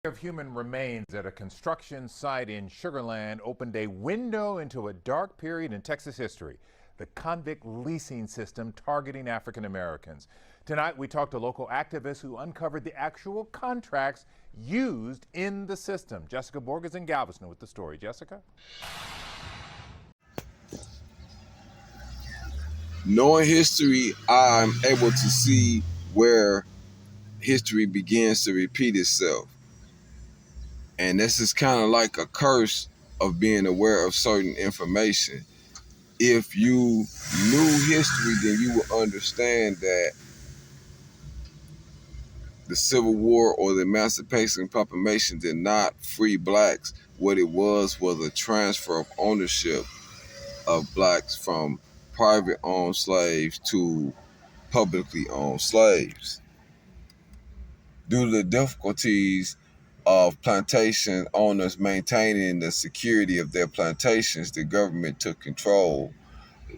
Of human remains at a construction site in Sugar Land opened a window into a dark period in Texas history, the convict leasing system targeting African Americans. Tonight, we talked to local activists who uncovered the actual contracts used in the system. Jessica Borg is in Galveston with the story. Jessica? Knowing history, I'm able to see where history begins to repeat itself. And this is kind of like a curse of being aware of certain information. If you knew history, then you would understand that the Civil War or the Emancipation Proclamation did not free blacks. What it was a transfer of ownership of blacks from private owned slaves to publicly owned slaves. Due to the difficulties of plantation owners maintaining the security of their plantations, the government took control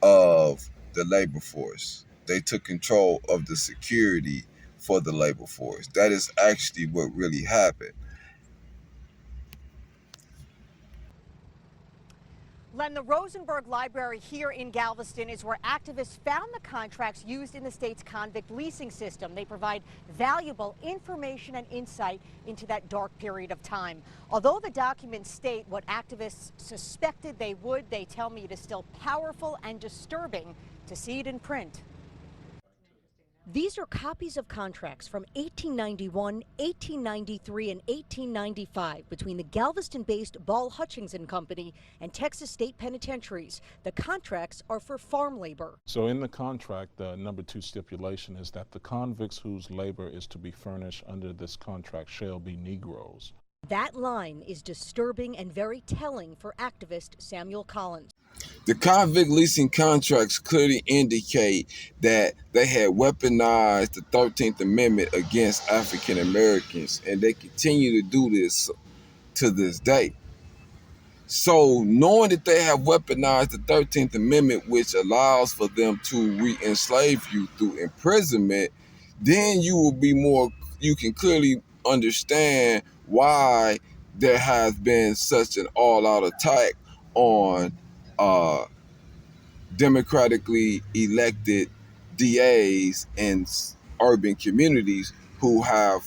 of the labor force. They took control of the security for the labor force. That is actually what really happened. Len, the Rosenberg Library here in Galveston is where activists found the contracts used in the state's convict leasing system. They provide valuable information and insight into that dark period of time. Although the documents state what activists suspected they would, they tell me it is still powerful and disturbing to see it in print. These are copies of contracts from 1891, 1893, and 1895 between the Galveston-based Ball Hutchings and Company and Texas State Penitentiaries. The contracts are for farm labor. So in the contract, the number 2 stipulation is that the convicts whose labor is to be furnished under this contract shall be Negroes. That line is disturbing and very telling for activist Samuel Collins. The convict leasing contracts clearly indicate that they had weaponized the 13th Amendment against African Americans, and they continue to do this to this day. So knowing that they have weaponized the 13th Amendment, which allows for them to re-enslave you through imprisonment, then you can clearly understand why there has been such an all-out attack on democratically elected DAs in urban communities who have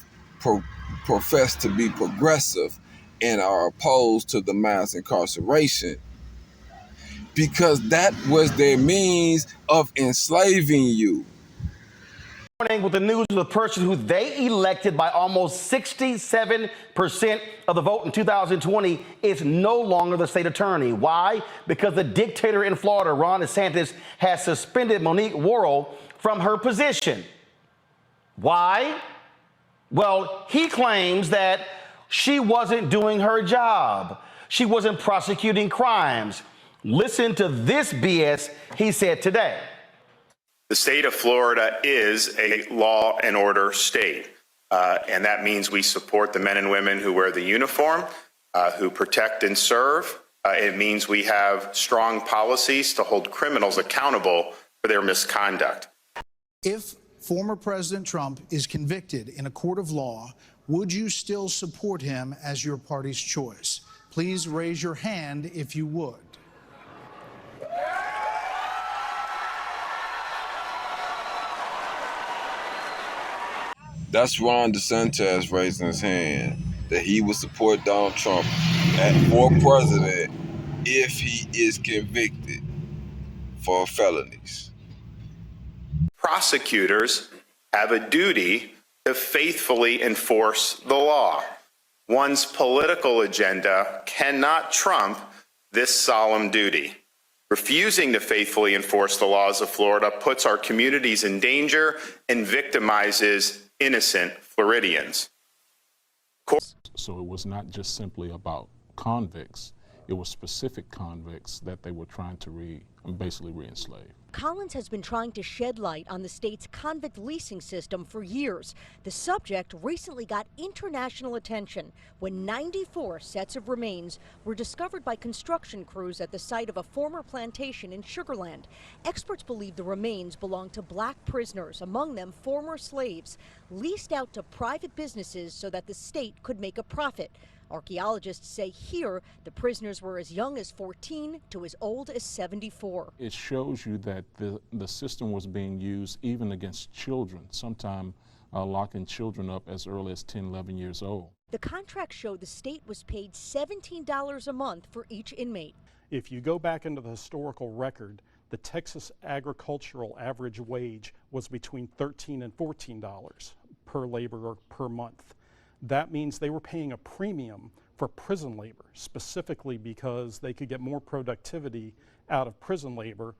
professed to be progressive and are opposed to the mass incarceration, because that was their means of enslaving you. With the news of the person who they elected by almost 67% of the vote in 2020 is no longer the state attorney. Why? Because the dictator in Florida, Ron DeSantis, has suspended Monique Worrell from her position. Why? Well, he claims that she wasn't doing her job. She wasn't prosecuting crimes. Listen to this BS he said today. The state of Florida is a law and order state, and that means we support the men and women who wear the uniform, who protect and serve. It means we have strong policies to hold criminals accountable for their misconduct. If former President Trump is convicted in a court of law, would you still support him as your party's choice? Please raise your hand if you would. That's Ron DeSantis raising his hand that he would support Donald Trump for president if he is convicted for felonies. Prosecutors have a duty to faithfully enforce the law. One's political agenda cannot trump this solemn duty. Refusing to faithfully enforce the laws of Florida puts our communities in danger and victimizes innocent Floridians. So it was not just simply about convicts. it was specific convicts that they were trying to basically re-enslave. Collins has been trying to shed light on the state's convict leasing system for years. The subject recently got international attention when 94 sets of remains were discovered by construction crews at the site of a former plantation in Sugar Land. Experts believe the remains belong to black prisoners, among them former slaves, leased out to private businesses so that the state could make a profit. Archaeologists say here the prisoners were as young as 14 to as old as 74. It shows you that the system was being used even against children, sometimes locking children up as early as 10, 11 years old. The contract showed the state was paid $17 a month for each inmate. If you go back into the historical record, the Texas agricultural average wage was between $13 and $14 per laborer per month. That means they were paying a premium for prison labor, specifically because they could get more productivity out of prison labor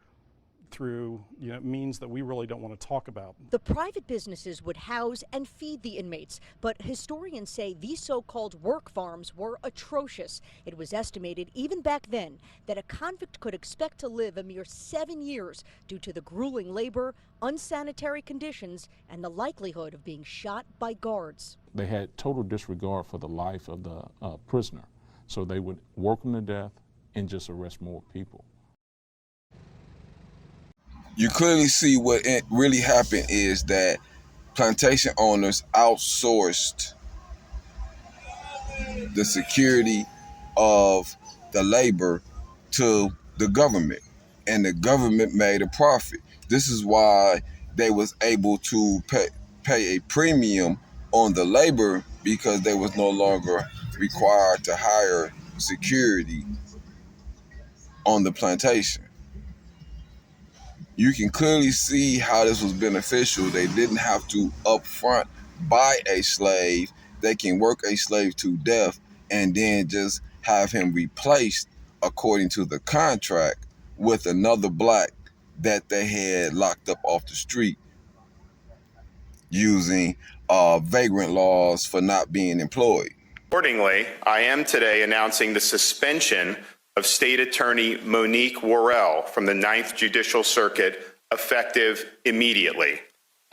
through means that we really don't want to talk about. The private businesses would house and feed the inmates, but historians say these so-called work farms were atrocious. It was estimated even back then that a convict could expect to live a mere 7 years due to the grueling labor, unsanitary conditions, and the likelihood of being shot by guards. They had total disregard for the life of the prisoner, so they would work them to death and just arrest more people. You clearly see what really happened is that plantation owners outsourced the security of the labor to the government, and the government made a profit. This is why they was able to pay a premium on the labor, because they was no longer required to hire security on the plantation. You can clearly see how this was beneficial. They didn't have to upfront buy a slave. They can work a slave to death and then just have him replaced according to the contract with another black that they had locked up off the street using vagrant laws for not being employed. Accordingly, I am today announcing the suspension of State Attorney Monique Worrell from the 9th Judicial Circuit, effective immediately.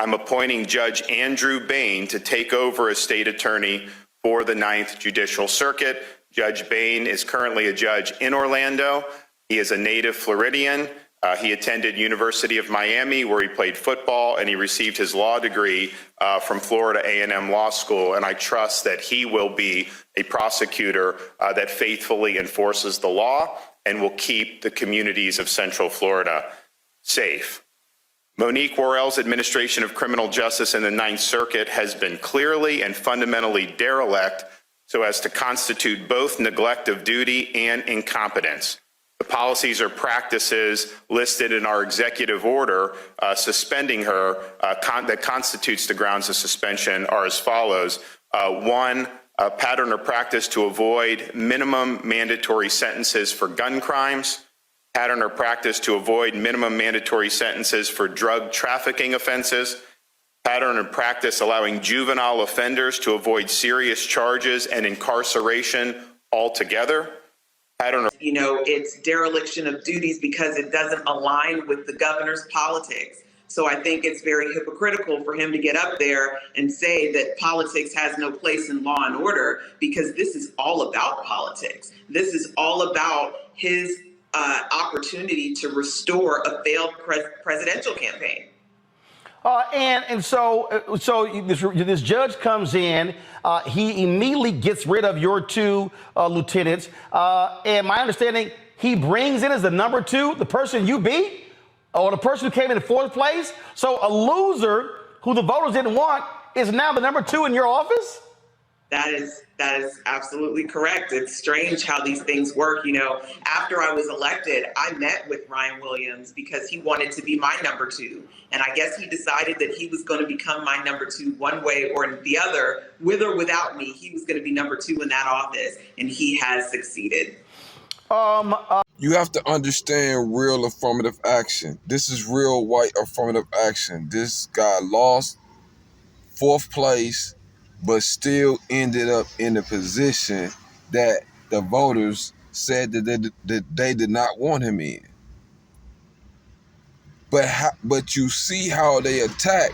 I'm appointing Judge Andrew Bain to take over as State Attorney for the 9th Judicial Circuit. Judge Bain is currently a judge in Orlando. He is a native Floridian. He attended University of Miami, where he played football, and he received his law degree from Florida A&M Law School. And I trust that he will be a prosecutor that faithfully enforces the law and will keep the communities of Central Florida safe. Monique Worrell's administration of criminal justice in the 9th Circuit has been clearly and fundamentally derelict so as to constitute both neglect of duty and incompetence. The policies or practices listed in our executive order suspending her that constitutes the grounds of suspension are as follows. One, a pattern or practice to avoid minimum mandatory sentences for gun crimes, pattern or practice to avoid minimum mandatory sentences for drug trafficking offenses, pattern or practice allowing juvenile offenders to avoid serious charges and incarceration altogether. It's dereliction of duties because it doesn't align with the governor's politics. So I think it's very hypocritical for him to get up there and say that politics has no place in law and order, because this is all about politics. This is all about his opportunity to restore a failed presidential campaign. So this judge comes in, he immediately gets rid of your two lieutenants, and my understanding, he brings in as the number 2 the person you beat, or the person who came in 4th place. So a loser who the voters didn't want is now the number 2 in your office? That is absolutely correct. It's strange how these things work. After I was elected, I met with Ryan Williams because he wanted to be my number 2. And I guess he decided that he was going to become my number 2 one way or the other, with or without me. He was going to be number 2 in that office, and he has succeeded. You have to understand real affirmative action. This is real white affirmative action. This guy lost 4th place, but still ended up in a position that the voters said that they did not want him in. But you see how they attack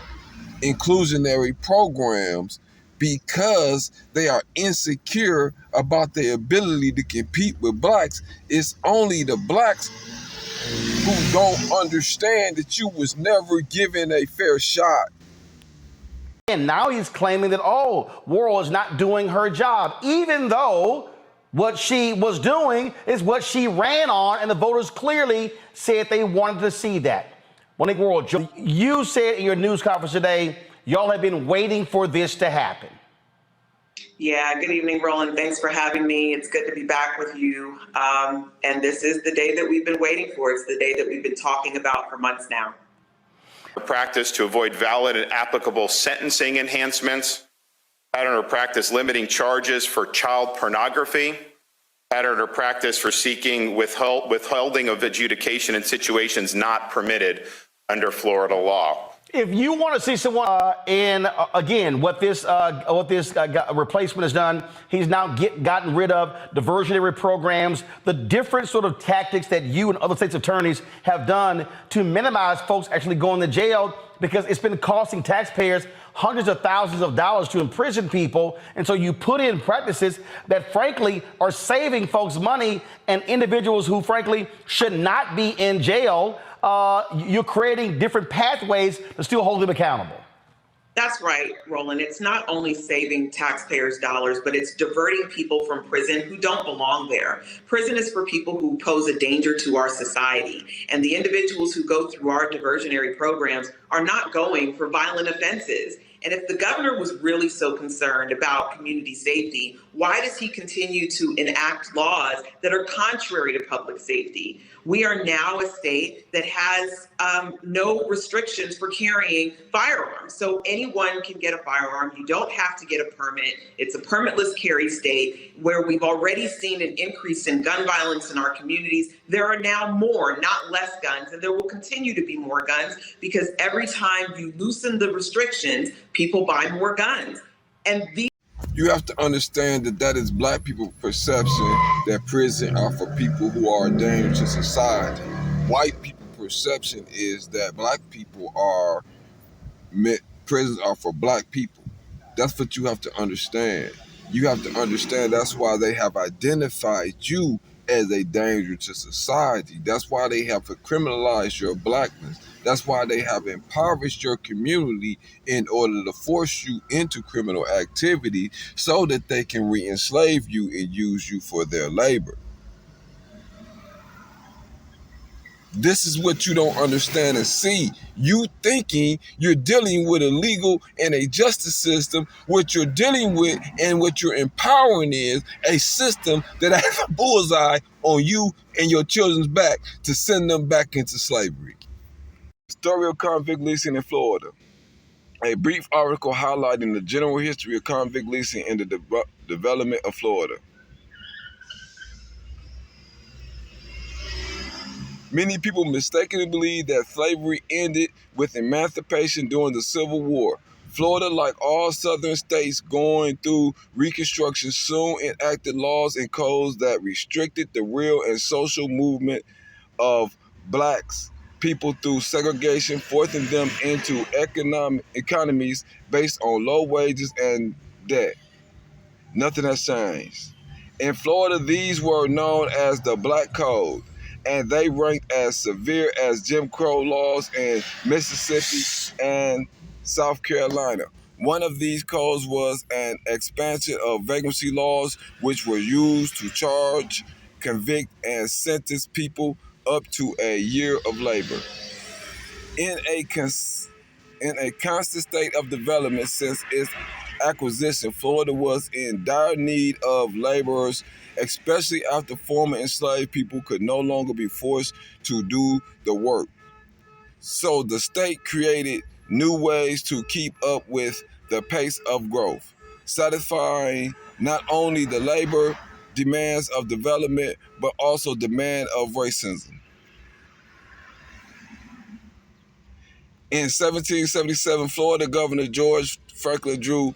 inclusionary programs because they are insecure about their ability to compete with blacks. It's only the blacks who don't understand that you was never given a fair shot. And now he's claiming that, Worrell is not doing her job, even though what she was doing is what she ran on, and the voters clearly said they wanted to see that. Monique Worrell, you said in your news conference today, y'all have been waiting for this to happen. Yeah, good evening, Roland. Thanks for having me. It's good to be back with you. And this is the day that we've been waiting for. It's the day that we've been talking about for months now. Practice to avoid valid and applicable sentencing enhancements, pattern or practice limiting charges for child pornography, pattern or practice for seeking withholding of adjudication in situations not permitted under Florida law. If you want to see someone again, what this replacement has done, he's now gotten rid of diversionary programs, the different sort of tactics that you and other states' attorneys have done to minimize folks actually going to jail, because it's been costing taxpayers hundreds of thousands of dollars to imprison people. And so you put in practices that, frankly, are saving folks money, and individuals who, frankly, should not be in jail. You're creating different pathways to still hold them accountable. That's right, Roland. It's not only saving taxpayers' dollars, but it's diverting people from prison who don't belong there. Prison is for people who pose a danger to our society. And the individuals who go through our diversionary programs are not going for violent offenses. And if the governor was really so concerned about community safety, why does he continue to enact laws that are contrary to public safety? We are now a state that has no restrictions for carrying firearms. So anyone can get a firearm. You don't have to get a permit. It's a permitless carry state where we've already seen an increase in gun violence in our communities. There are now more, not less guns, and there will continue to be more guns, because every time you loosen the restrictions, people buy more guns. And you have to understand that is black people's perception that prison are for people who are a danger to society. White people's perception is that black people are prisons are for black people. That's what you have to understand. You have to understand that's why they have identified you as a danger to society. That's why they have criminalized your blackness. That's why they have impoverished your community in order to force you into criminal activity so that they can re-enslave you and use you for their labor. This is what you don't understand and see. You thinking you're dealing with a legal and a justice system. What you're dealing with and what you're empowering is a system that has a bullseye on you and your children's back to send them back into slavery. Story of convict leasing in Florida. A brief article highlighting the general history of convict leasing and the development of Florida. Many people mistakenly believe that slavery ended with emancipation during the Civil War. Florida, like all southern states going through Reconstruction, soon enacted laws and codes that restricted the real and social movement of blacks people through segregation, forcing them into economies based on low wages and debt. Nothing has changed. In Florida, these were known as the Black Code, and they ranked as severe as Jim Crow laws in Mississippi and South Carolina. One of these codes was an expansion of vagrancy laws, which were used to charge, convict, and sentence people up to a year of labor. In a constant state of development since its acquisition, Florida was in dire need of laborers, especially after former enslaved people could no longer be forced to do the work. So the state created new ways to keep up with the pace of growth, satisfying not only the labor demands of development, but also demand of racism. In 1777, Florida Governor George Franklin Drew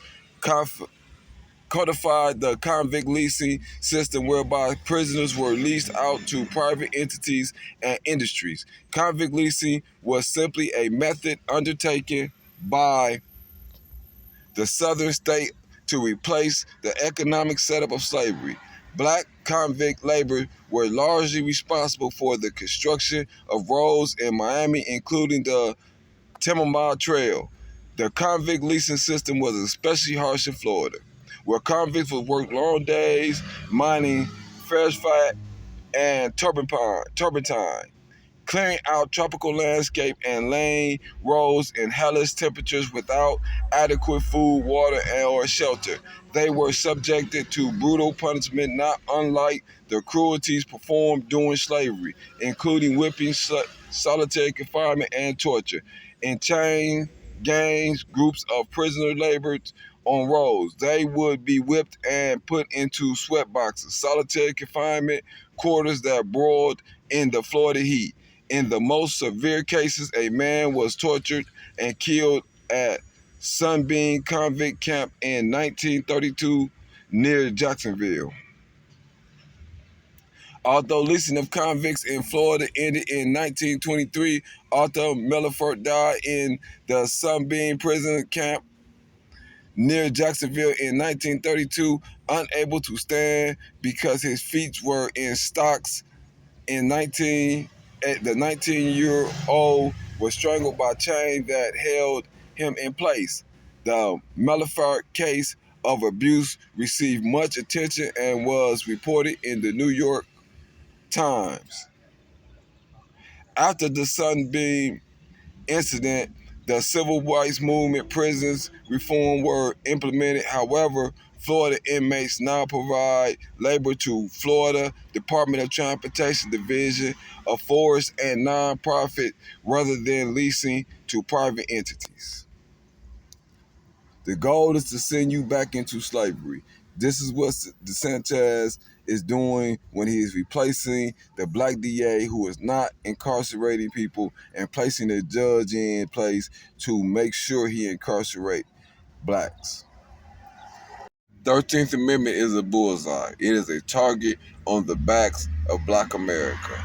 codified the convict leasing system whereby prisoners were leased out to private entities and industries. Convict leasing was simply a method undertaken by the southern state to replace the economic setup of slavery. Black convict labor were largely responsible for the construction of roads in Miami, including the Timber Trail. The convict leasing system was especially harsh in Florida, where convicts would work long days mining fresh fat and turpentine, clearing out tropical landscape and laying roads in hellish temperatures without adequate food, water, or shelter. They were subjected to brutal punishment not unlike the cruelties performed during slavery, including whipping, solitary confinement, and torture. In chain gangs, groups of prisoners labored on roads. They would be whipped and put into sweat boxes, solitary confinement quarters that broiled in the Florida heat. In the most severe cases, a man was tortured and killed at Sunbeam Convict Camp in 1932 near Jacksonville. Although leasing of convicts in Florida ended in 1923, Arthur Mellifort died in the Sunbeam Prison Camp near Jacksonville in 1932, unable to stand because his feet were in stocks. The 19-year-old was strangled by chains that held him in place. The Mellifort case of abuse received much attention and was reported in the New York Times. After the Sunbeam incident, the civil rights movement prisons reform were implemented. However, Florida inmates now provide labor to Florida Department of Transportation Division of Forest and nonprofit rather than leasing to private entities. The goal is to send you back into slavery. This is what DeSantis is doing when he is replacing the black DA who is not incarcerating people and placing a judge in place to make sure he incarcerate blacks. 13th Amendment is a bullseye. It is a target on the backs of Black America.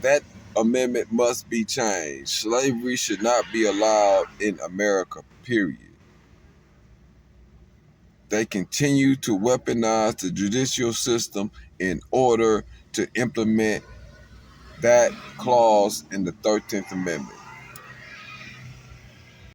That amendment must be changed. Slavery should not be allowed in America, period. They continue to weaponize the judicial system in order to implement that clause in the 13th Amendment.